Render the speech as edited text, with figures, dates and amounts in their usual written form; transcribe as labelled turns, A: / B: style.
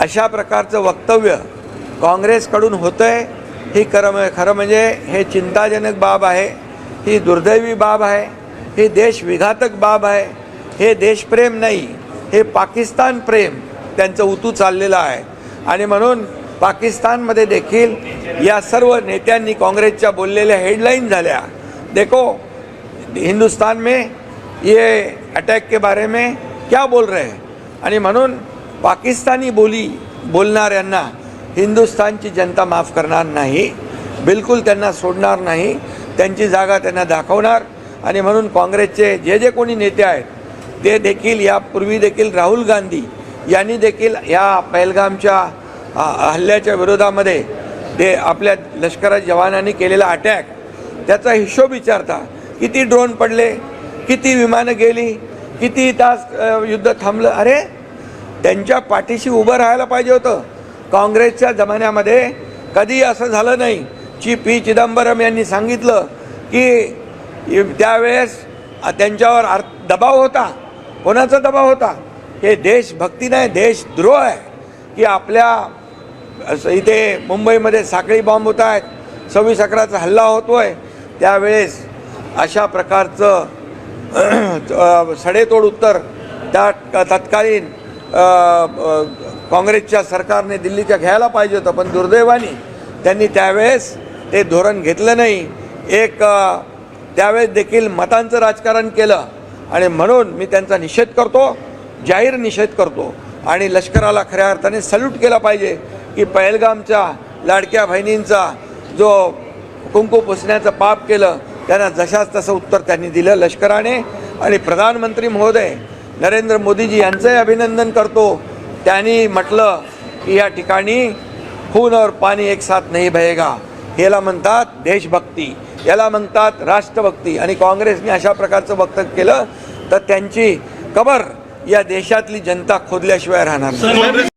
A: अशा प्रकारचं वक्तव्य काँग्रेसकडून होतंय ही खरं म्हणजे हे चिंताजनक बाब आहे, ही दुर्दैवी बाब आहे, ही देशविघातक बाब आहे। हे देशप्रेम नाही, हे पाकिस्तान प्रेम त्यांचं उतू चाललेलं आहे। आणि म्हणून पाकिस्तानमध्ये देखील या सर्व नेत्यांनी काँग्रेसच्या बोललेल्या हेडलाईन झाल्या, देखो हिंदुस्तान में ये अटैक के बारे में क्या बोल रहे हैं। आणि म्हणून पाकिस्तानी बोलणाऱ्यांना हिंदुस्तानची जनता माफ करणार नाही, बिलकुल त्यांना सोडणार नाही, त्यांची जागा त्यांना दाखवणार। आणि म्हणून काँग्रेसचे जे कोणी नेते आहेत ते देखील यापूर्वी देखील राहुल गांधी यांनी देखील या पहलगामच्या हल्ल्याच्या विरोधामध्ये ते आपल्या लष्कराच्या जवानांनी केलेला अटॅक त्याचा हिशोब विचारता, किती ड्रोन पडले, किती विमानं गेली, किती तास युद्ध थांबलं। अरे त्यांच्या पाठीशी उभं राहायला पाहिजे होतं। काँग्रेसच्या जमान्यामध्ये कधी असं झालं नाही। पी चिदंबरम यांनी सांगितलं की त्यावेळेस त्यांच्यावर दबाव होता। कोणाचा दबाव होता? हे देशभक्ती नाही, देशद्रोह आहे की आपल्या इथे मुंबईमध्ये साखळी बॉम्ब होत आहेत, 26/11चा हल्ला होतोय, त्यावेळेस अशा प्रकारचं सडेतोड उत्तर त्या तत्कालीन काँग्रेसच्या सरकारने दिल्लीच्या घ्यायला पाहिजे होतं, पण दुर्दैवाने त्यांनी त्यावेळेस ते धोरण घेतलं नाही। त्यावेळेस देखील मतांचं राजकारण केलं आणि म्हणून मी त्यांचा निषेध करतो, जाहीर निषेध करतो। आणि लष्कराला खऱ्या अर्थाने सल्यूट केला पाहिजे की पहलगामच्या लाडक्या बहिणींचा जो कुंकू पुसण्याचं पाप केलं त्यांना जशाच तसं उत्तर त्यांनी दिलं लष्कराने। आणि प्रधानमंत्री महोदय नरेंद्र मोदीजी यांचंही अभिनंदन करतो। त्यांनी म्हटलं की या ठिकाणी खून और पाणी एक साथ नहीं बहेगा, याला म्हणतात देशभक्ती, याला म्हणतात राष्ट्रभक्ती। आणि काँग्रेसने अशा प्रकारचं वक्तव्य केलं तर त्यांची कबर या देशातली जनता खोदल्याशिवाय राहणार नाही।